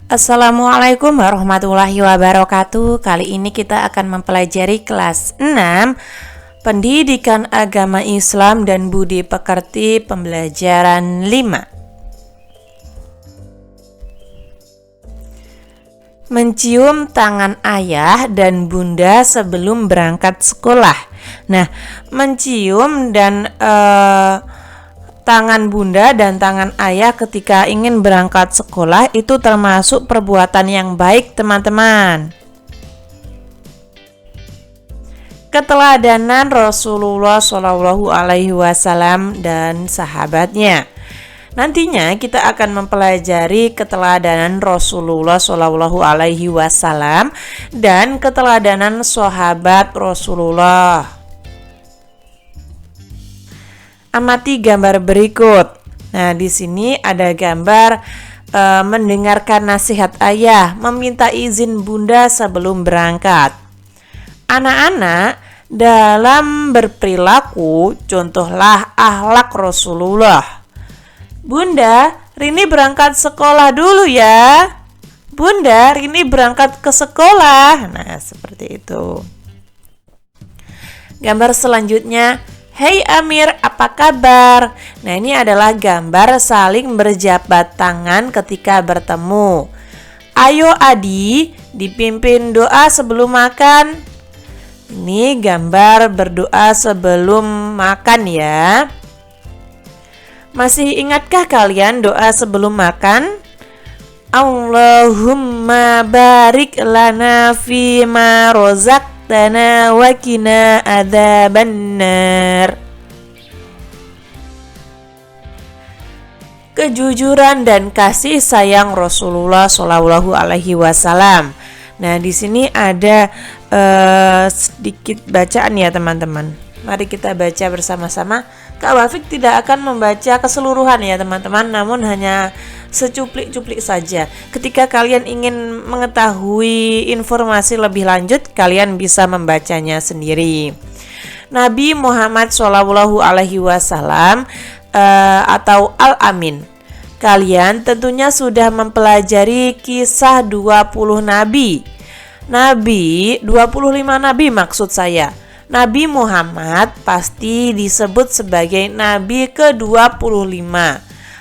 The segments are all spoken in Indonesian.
Assalamualaikum warahmatullahi wabarakatuh. Kali ini kita akan mempelajari kelas 6 Pendidikan Agama Islam dan Budi Pekerti, pembelajaran 5. Mencium tangan ayah dan bunda sebelum berangkat sekolah. Nah, mencium dan tangan bunda dan tangan ayah ketika ingin berangkat sekolah itu termasuk perbuatan yang baik, teman-teman. Keteladanan Rasulullah Shallallahu Alaihi Wasallam dan sahabatnya. Nantinya kita akan mempelajari keteladanan Rasulullah Shallallahu Alaihi Wasallam dan keteladanan sahabat Rasulullah. Amati gambar berikut. Nah, di sini ada gambar mendengarkan nasihat ayah, meminta izin bunda sebelum berangkat. Anak-anak, dalam berperilaku contohlah akhlak Rasulullah. Bunda, Rini berangkat sekolah dulu ya. Bunda, Rini berangkat ke sekolah. Nah, seperti itu. Gambar selanjutnya, "Hei Amir, apa kabar?" Nah, ini adalah gambar saling berjabat tangan ketika bertemu. "Ayo Adi, dipimpin doa sebelum makan." Ini gambar berdoa sebelum makan ya. Masih ingatkah kalian doa sebelum makan? Allahumma barik lana fima rozaqtana wa qina adzabannar. Kejujuran dan kasih sayang Rasulullah Shallallahu Alaihi Wasallam. Nah, di sini ada sedikit bacaan ya, teman-teman. Mari kita baca bersama-sama. Kak Wafik tidak akan membaca keseluruhan ya, teman-teman, namun hanya secuplik-cuplik saja. Ketika kalian ingin mengetahui informasi lebih lanjut, kalian bisa membacanya sendiri. Nabi Muhammad Shallallahu Alaihi Wasallam atau Al-Amin. Kalian tentunya sudah mempelajari kisah 20 nabi. 25 nabi maksud saya. Nabi Muhammad pasti disebut sebagai nabi ke-25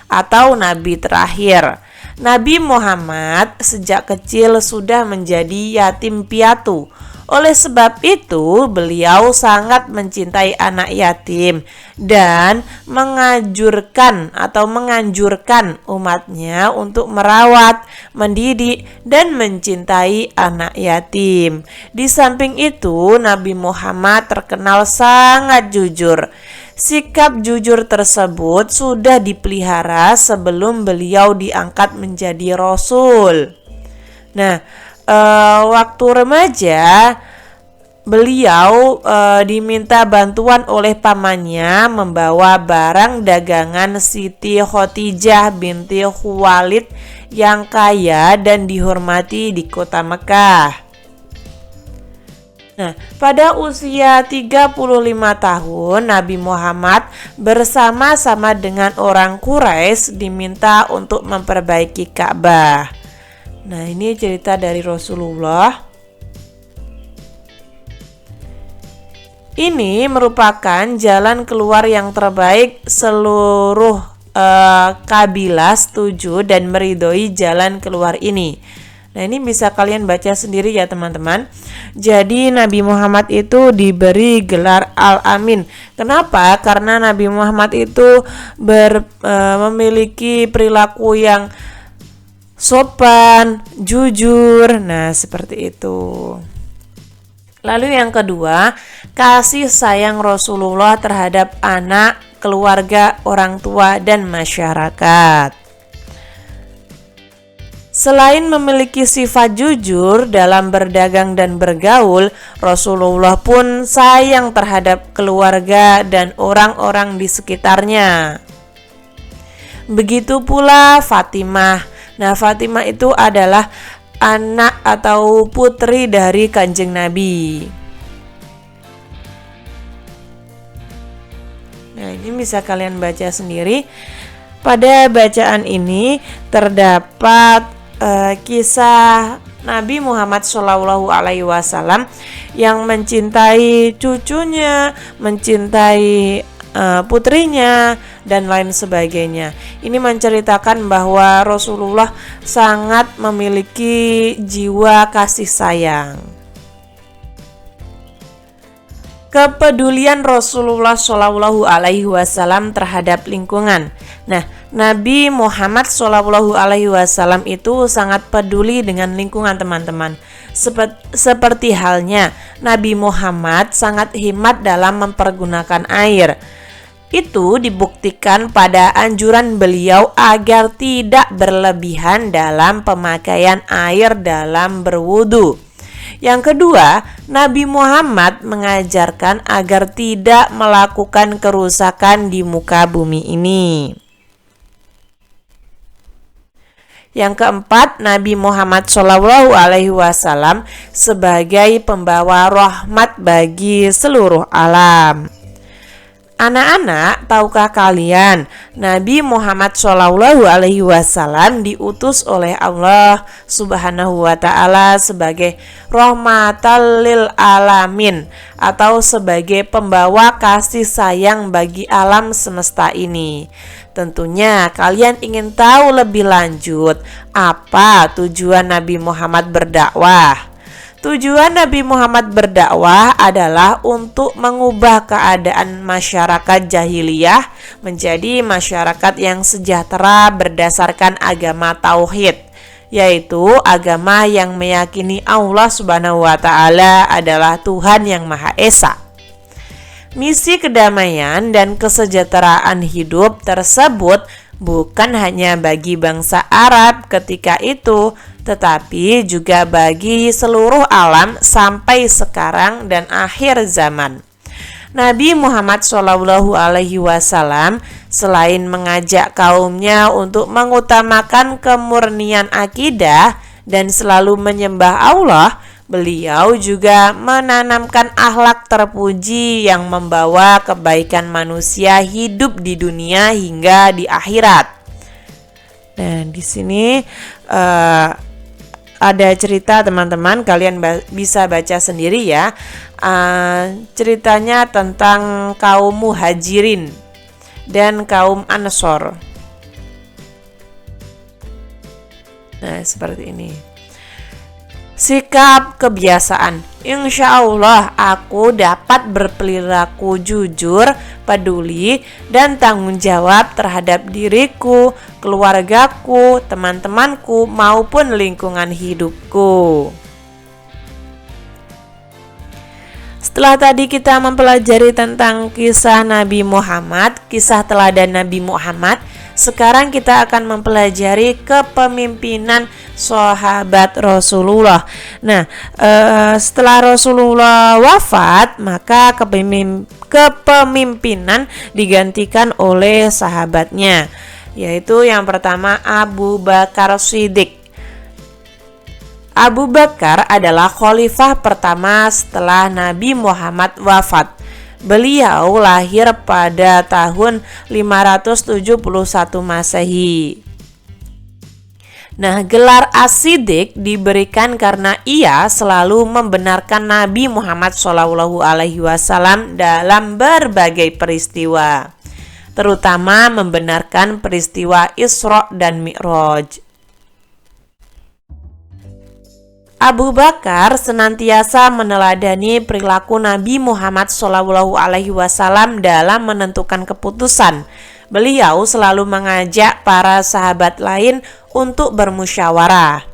atau nabi terakhir. Nabi Muhammad sejak kecil sudah menjadi yatim piatu. Oleh sebab itu, beliau sangat mencintai anak yatim dan menganjurkan umatnya untuk merawat, mendidik, dan mencintai anak yatim. Di samping itu, Nabi Muhammad terkenal sangat jujur. Sikap jujur tersebut sudah dipelihara sebelum beliau diangkat menjadi Rasul. Nah, waktu remaja beliau diminta bantuan oleh pamannya membawa barang dagangan Siti Khadijah binti Khuwailid yang kaya dan dihormati di kota Mekah. Nah, pada usia 35 tahun Nabi Muhammad bersama-sama dengan orang Quraisy diminta untuk memperbaiki Ka'bah. Nah, ini cerita dari Rasulullah. Ini merupakan jalan keluar yang terbaik. Seluruh kabilah setuju dan meridhoi jalan keluar ini. Nah, ini bisa kalian baca sendiri ya, teman-teman. Jadi Nabi Muhammad itu diberi gelar Al-Amin. Kenapa? Karena Nabi Muhammad itu memiliki perilaku yang sopan, jujur. Nah, seperti itu. Lalu yang kedua, kasih sayang Rasulullah terhadap anak, keluarga, orang tua, dan masyarakat. Selain memiliki sifat jujur dalam berdagang dan bergaul, Rasulullah pun sayang terhadap keluarga dan orang-orang di sekitarnya. Begitu pula Fatimah. Nah, Fatimah itu adalah anak atau putri dari Kanjeng Nabi. Nah, ini bisa kalian baca sendiri. Pada bacaan ini terdapat kisah Nabi Muhammad SAW yang mencintai cucunya, mencintai putrinya, dan lain sebagainya. Ini menceritakan bahwa Rasulullah sangat memiliki jiwa kasih sayang. Kepedulian Rasulullah SAW terhadap lingkungan. Nah, Nabi Muhammad SAW itu sangat peduli dengan lingkungan, teman-teman. Seperti halnya Nabi Muhammad sangat hemat dalam mempergunakan air. Itu dibuktikan pada anjuran beliau agar tidak berlebihan dalam pemakaian air dalam berwudu. Yang kedua, Nabi Muhammad mengajarkan agar tidak melakukan kerusakan di muka bumi ini. Yang keempat, Nabi Muhammad SAW sebagai pembawa rahmat bagi seluruh alam. Anak-anak, tahukah kalian Nabi Muhammad SAW diutus oleh Allah Subhanahu wa Ta'ala sebagai rahmatan lil alamin, atau sebagai pembawa kasih sayang bagi alam semesta ini. Tentunya kalian ingin tahu lebih lanjut apa tujuan Nabi Muhammad berdakwah. Tujuan Nabi Muhammad berdakwah adalah untuk mengubah keadaan masyarakat jahiliyah menjadi masyarakat yang sejahtera berdasarkan agama tauhid, yaitu agama yang meyakini Allah Subhanahu wa Ta'ala adalah Tuhan yang Maha Esa. Misi kedamaian dan kesejahteraan hidup tersebut bukan hanya bagi bangsa Arab ketika itu, tetapi juga bagi seluruh alam sampai sekarang dan akhir zaman. Nabi Muhammad SAW selain mengajak kaumnya untuk mengutamakan kemurnian akidah dan selalu menyembah Allah, beliau juga menanamkan akhlak terpuji yang membawa kebaikan manusia hidup di dunia hingga di akhirat. Nah, di sini ada cerita, teman-teman, kalian bisa baca sendiri ya. Ceritanya tentang kaum Muhajirin dan kaum Ansor. Nah, seperti ini. Sikap kebiasaan. Insya Allah aku dapat berperilaku jujur, peduli, dan tanggung jawab terhadap diriku, keluargaku, teman-temanku, maupun lingkungan hidupku. Setelah tadi kita mempelajari tentang kisah Nabi Muhammad, kisah teladan Nabi Muhammad, sekarang kita akan mempelajari kepemimpinan sahabat Rasulullah. Nah, setelah Rasulullah wafat, maka kepemimpinan digantikan oleh sahabatnya, yaitu yang pertama Abu Bakar Shiddiq. Abu Bakar adalah khalifah pertama setelah Nabi Muhammad wafat. Beliau lahir pada tahun 571 Masehi. Nah, gelar As-Siddiq diberikan karena ia selalu membenarkan Nabi Muhammad SAW dalam berbagai peristiwa, terutama membenarkan peristiwa Isra dan Mi'raj. Abu Bakar senantiasa meneladani perilaku Nabi Muhammad SAW dalam menentukan keputusan. Beliau selalu mengajak para sahabat lain untuk bermusyawarah.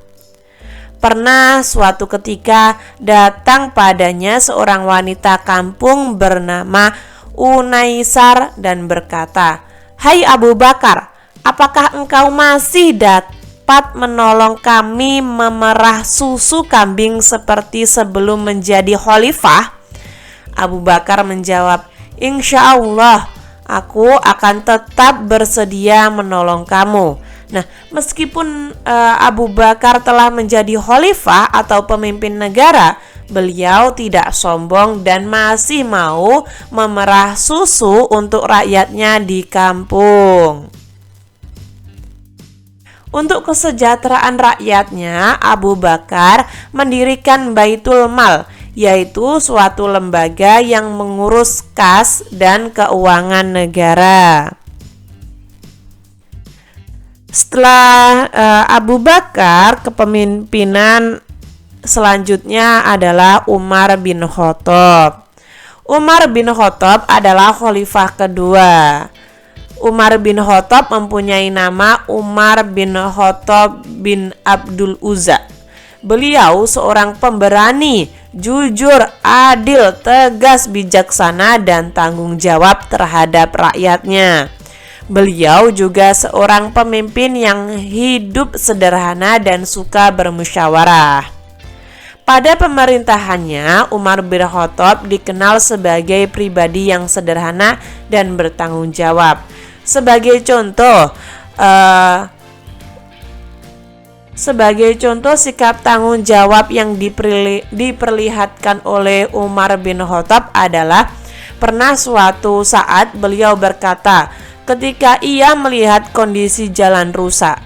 Pernah suatu ketika datang padanya seorang wanita kampung bernama Unaisar dan berkata, "Hai Abu Bakar, apakah engkau masih dapat menolong kami memerah susu kambing seperti sebelum menjadi khalifah?" Abu Bakar menjawab, "Insya Allah, aku akan tetap bersedia menolong kamu." Nah, meskipun Abu Bakar telah menjadi khalifah atau pemimpin negara, beliau tidak sombong dan masih mau memerah susu untuk rakyatnya di kampung. Untuk kesejahteraan rakyatnya, Abu Bakar mendirikan Baitul Mal, yaitu suatu lembaga yang mengurus kas dan keuangan negara. Setelah Abu Bakar, kepemimpinan selanjutnya adalah Umar bin Khattab. Umar bin Khattab adalah khalifah kedua. Umar bin Khattab mempunyai nama Umar bin Khattab bin Abdul Uzza. Beliau seorang pemberani, jujur, adil, tegas, bijaksana, dan tanggung jawab terhadap rakyatnya. Beliau juga seorang pemimpin yang hidup sederhana dan suka bermusyawarah. Pada pemerintahannya, Umar bin Khattab dikenal sebagai pribadi yang sederhana dan bertanggung jawab. Sebagai contoh sikap tanggung jawab yang diperlihatkan oleh Umar bin Khattab adalah pernah suatu saat beliau berkata ketika ia melihat kondisi jalan rusak,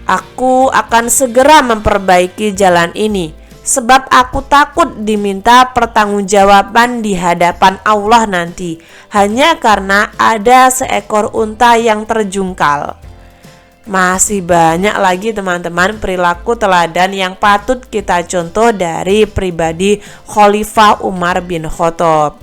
"Aku akan segera memperbaiki jalan ini, sebab aku takut diminta pertanggungjawaban di hadapan Allah nanti, hanya karena ada seekor unta yang terjungkal." Masih banyak lagi teman-teman perilaku teladan yang patut kita contoh dari pribadi Khalifah Umar bin Khattab.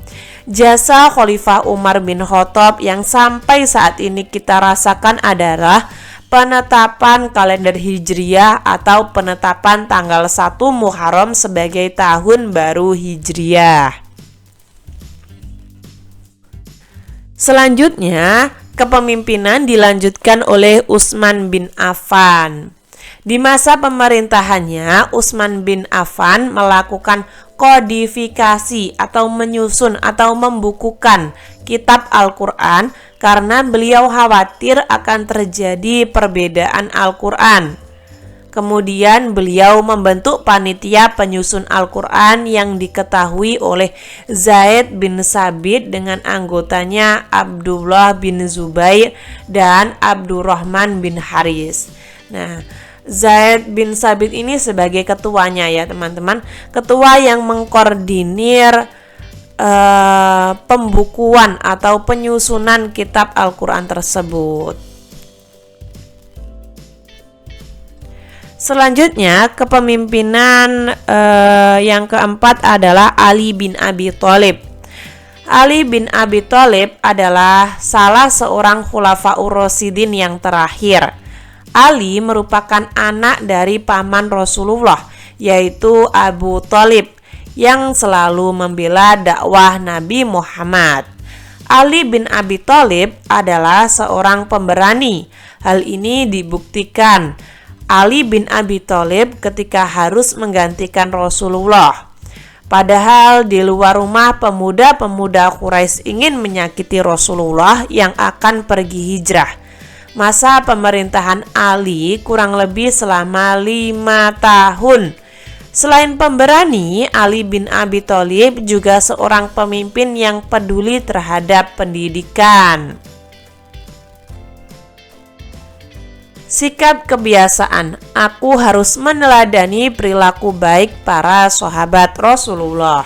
Jasa Khalifah Umar bin Khattab yang sampai saat ini kita rasakan adalah penetapan kalender Hijriyah atau penetapan tanggal 1 Muharram sebagai tahun baru Hijriyah. Selanjutnya, kepemimpinan dilanjutkan oleh Utsman bin Affan. Di masa pemerintahannya, Utsman bin Affan melakukan kodifikasi atau menyusun atau membukukan kitab Al-Quran karena beliau khawatir akan terjadi perbedaan Al-Quran. Kemudian beliau membentuk panitia penyusun Al-Quran yang diketahui oleh Zaid bin Sabit dengan anggotanya Abdullah bin Zubair dan Abdurrahman bin Haris. Nah, Zaid bin Sabit ini sebagai ketuanya ya teman-teman, ketua yang mengkoordinir pembukuan atau penyusunan kitab Al-Quran tersebut. Selanjutnya, kepemimpinan yang keempat adalah Ali bin Abi Thalib. Ali bin Abi Thalib adalah salah seorang khulafaur rasyidin yang terakhir. Ali merupakan anak dari paman Rasulullah, yaitu Abu Thalib, yang selalu membela dakwah Nabi Muhammad. Ali bin Abi Thalib adalah seorang pemberani. Hal ini dibuktikan Ali bin Abi Thalib ketika harus menggantikan Rasulullah. Padahal di luar rumah pemuda-pemuda Quraisy ingin menyakiti Rasulullah yang akan pergi hijrah. Masa pemerintahan Ali kurang lebih selama 5 tahun. Selain pemberani, Ali bin Abi Thalib juga seorang pemimpin yang peduli terhadap pendidikan. Sikap kebiasaan, aku harus meneladani perilaku baik para sahabat Rasulullah.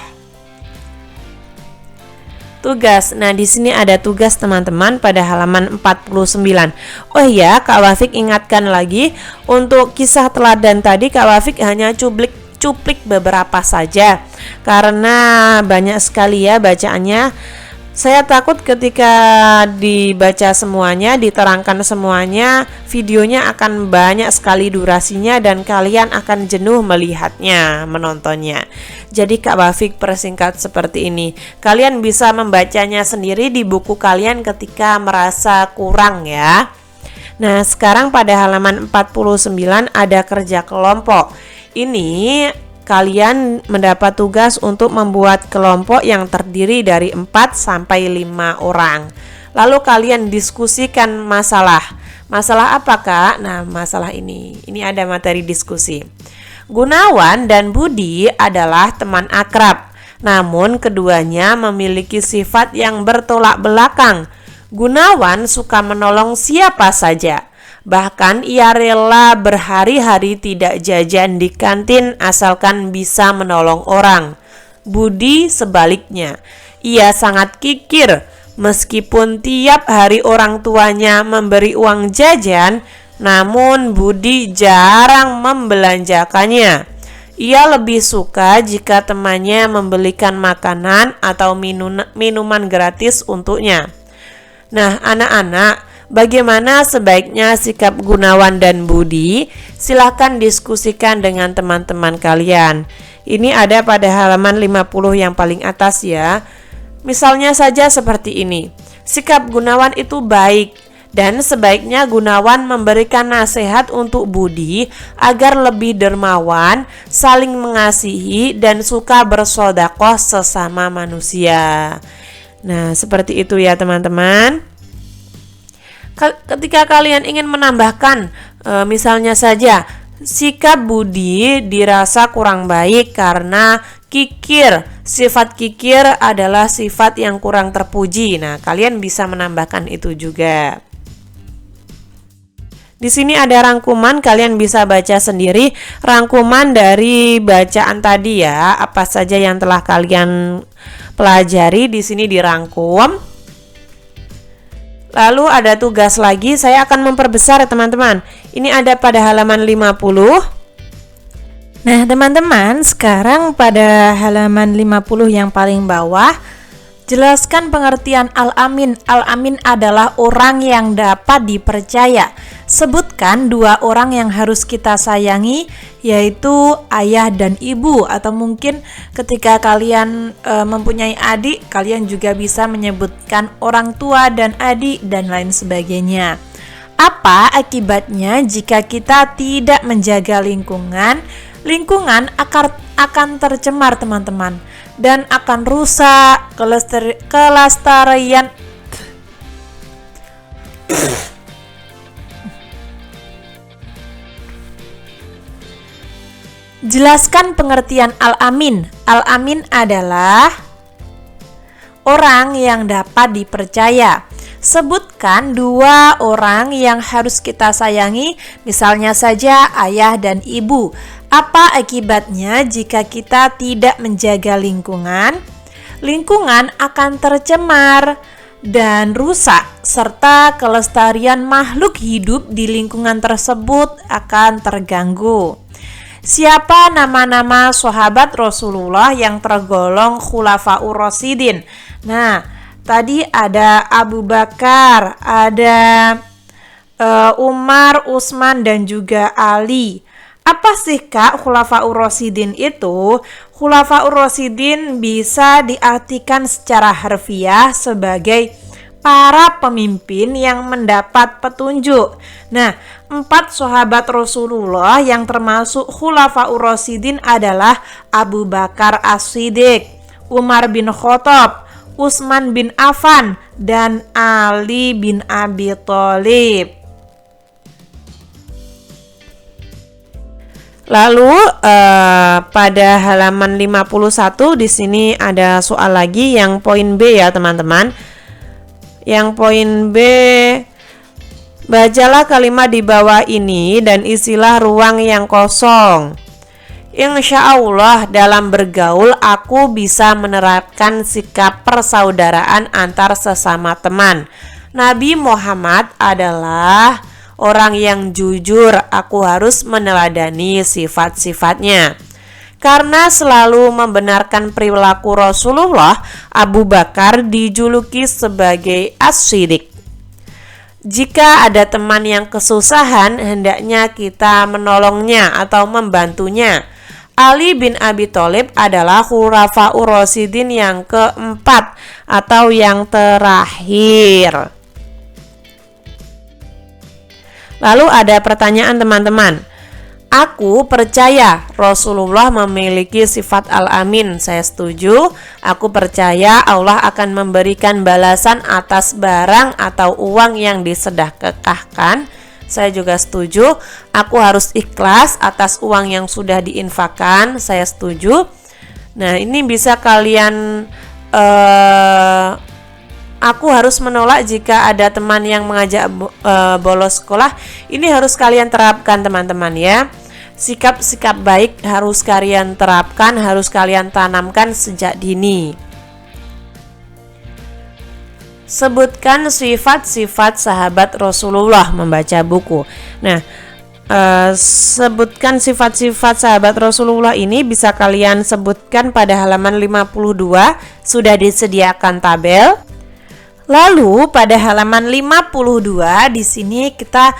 Tugas. Nah, di sini ada tugas teman-teman pada halaman 49. Oh iya, Kak Wafik ingatkan lagi, untuk kisah teladan tadi Kak Wafik hanya cuplik beberapa saja karena banyak sekali ya bacaannya. Saya takut ketika dibaca semuanya, diterangkan semuanya, videonya akan banyak sekali durasinya dan kalian akan jenuh melihatnya, menontonnya. Jadi Kak Wafik persingkat seperti ini. Kalian bisa membacanya sendiri di buku kalian ketika merasa kurang ya. Nah, sekarang pada halaman 49 ada kerja kelompok. Ini kalian mendapat tugas untuk membuat kelompok yang terdiri dari 4 sampai 5 orang. Lalu kalian diskusikan masalah. Masalah apa, Kak? Nah, masalah ini. Ini ada materi diskusi. Gunawan dan Budi adalah teman akrab. Namun keduanya memiliki sifat yang bertolak belakang. Gunawan suka menolong siapa saja. Bahkan ia rela berhari-hari tidak jajan di kantin asalkan bisa menolong orang. Budi sebaliknya, ia sangat kikir. Meskipun tiap hari orang tuanya memberi uang jajan, namun Budi jarang membelanjakannya. Ia lebih suka jika temannya membelikan makanan atau minuman gratis untuknya. Nah, anak-anak, bagaimana sebaiknya sikap Gunawan dan Budi? Silahkan diskusikan dengan teman-teman kalian. Ini ada pada halaman 50 yang paling atas ya. Misalnya saja seperti ini. Sikap Gunawan itu baik, dan sebaiknya Gunawan memberikan nasihat untuk Budi agar lebih dermawan, saling mengasihi, dan suka bersedekah sesama manusia. Nah, seperti itu ya teman-teman. Ketika kalian ingin menambahkan, misalnya saja, sikap Budi dirasa kurang baik karena kikir. Sifat kikir adalah sifat yang kurang terpuji. Nah, kalian bisa menambahkan itu juga. Di sini ada rangkuman, kalian bisa baca sendiri rangkuman dari bacaan tadi ya. Apa saja yang telah kalian pelajari di sini dirangkum. Lalu ada tugas lagi, saya akan memperbesar ya teman-teman. Ini ada pada halaman 50. Nah, teman-teman, sekarang pada halaman 50 yang paling bawah, jelaskan pengertian al-amin. Al-amin adalah orang yang dapat dipercaya. Sebutkan dua orang yang harus kita sayangi, yaitu ayah dan ibu. Atau mungkin ketika kalian mempunyai adik, kalian juga bisa menyebutkan orang tua dan adik dan lain sebagainya. Apa akibatnya jika kita tidak menjaga lingkungan? Lingkungan akan tercemar teman-teman, dan akan rusak kelestarian Jelaskan pengertian al-amin. Al-amin adalah orang yang dapat dipercaya. Sebutkan dua orang yang harus kita sayangi, misalnya saja ayah dan ibu. Apa akibatnya jika kita tidak menjaga lingkungan? Lingkungan akan tercemar dan rusak, serta kelestarian makhluk hidup di lingkungan tersebut akan terganggu. Siapa nama-nama sahabat Rasulullah yang tergolong Khulafaur Rasyidin? Nah, tadi ada Abu Bakar, ada Umar, Utsman, dan juga Ali. Apa sih Kak Khulafaur Rasyidin itu? Khulafaur Rasyidin bisa diartikan secara harfiah sebagai para pemimpin yang mendapat petunjuk. Nah, 4 sahabat Rasulullah yang termasuk Khulafaur Rasyidin adalah Abu Bakar As-Siddiq, Umar bin Khattab, Utsman bin Affan, dan Ali bin Abi Thalib. Lalu pada halaman 51 di sini ada soal lagi yang poin B ya teman-teman. Yang poin B, bacalah kalimat di bawah ini dan isilah ruang yang kosong. Insya Allah dalam bergaul aku bisa menerapkan sikap persaudaraan antar sesama teman. Nabi Muhammad adalah orang yang jujur, aku harus meneladani sifat-sifatnya. Karena selalu membenarkan perilaku Rasulullah, Abu Bakar dijuluki sebagai As-Siddiq. Jika ada teman yang kesusahan, hendaknya kita menolongnya atau membantunya. Ali bin Abi Thalib adalah Khulafaur Rasyidin yang keempat atau yang terakhir. Lalu ada pertanyaan teman-teman. Aku percaya Rasulullah memiliki sifat al-amin. Saya setuju. Aku percaya Allah akan memberikan balasan atas barang atau uang yang disedekahkan. Saya juga setuju. Aku harus ikhlas atas uang yang sudah diinfakkan. Saya setuju. Nah, ini bisa kalian aku harus menolak jika ada teman yang mengajak bolos sekolah. Ini harus kalian terapkan teman-teman ya. Sikap-sikap baik harus kalian terapkan, harus kalian tanamkan sejak dini. Sebutkan sifat-sifat sahabat Rasulullah membaca buku. Nah, sebutkan sifat-sifat sahabat Rasulullah ini bisa kalian sebutkan pada halaman 52, sudah disediakan tabel. Lalu pada halaman 52 di sini kita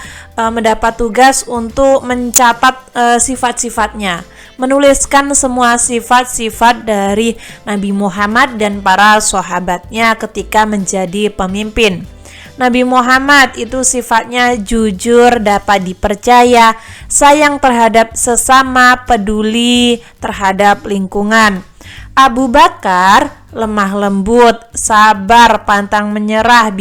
mendapat tugas untuk mencatat sifat-sifatnya, menuliskan semua sifat-sifat dari Nabi Muhammad dan para sahabatnya ketika menjadi pemimpin. Nabi Muhammad itu sifatnya jujur, dapat dipercaya, sayang terhadap sesama, peduli terhadap lingkungan. Abu Bakar lemah lembut, sabar, pantang menyerah,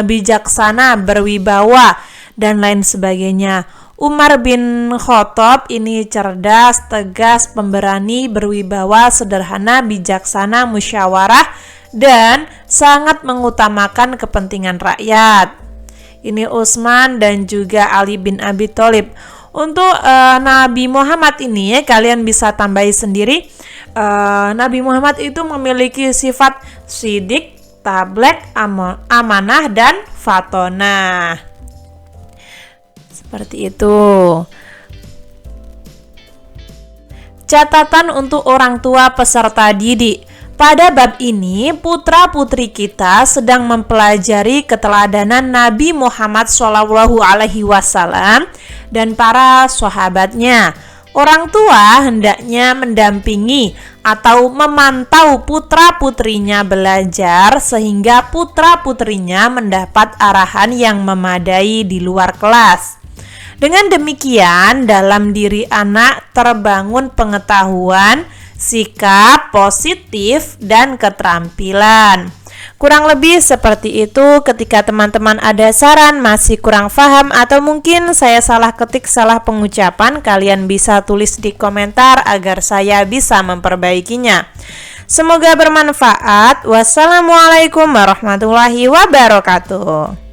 bijaksana, berwibawa, dan lain sebagainya. Umar bin Khattab ini cerdas, tegas, pemberani, berwibawa, sederhana, bijaksana, musyawarah, dan sangat mengutamakan kepentingan rakyat. Ini Utsman dan juga Ali bin Abi Thalib. Untuk Nabi Muhammad ini kalian bisa tambahi sendiri. Nabi Muhammad itu memiliki sifat sidik, tablek, amanah, dan fatonah. Seperti itu. Catatan untuk orang tua peserta didik. Pada bab ini, putra-putri kita sedang mempelajari keteladanan Nabi Muhammad SAW dan para sahabatnya. Orang tua hendaknya mendampingi atau memantau putra-putrinya belajar sehingga putra-putrinya mendapat arahan yang memadai di luar kelas. Dengan demikian, dalam diri anak terbangun pengetahuan, sikap positif, dan keterampilan. Kurang lebih seperti itu. Ketika teman-teman ada saran, masih kurang paham, atau mungkin saya salah ketik, salah pengucapan, kalian bisa tulis di komentar agar saya bisa memperbaikinya. Semoga bermanfaat. Wassalamualaikum warahmatullahi wabarakatuh.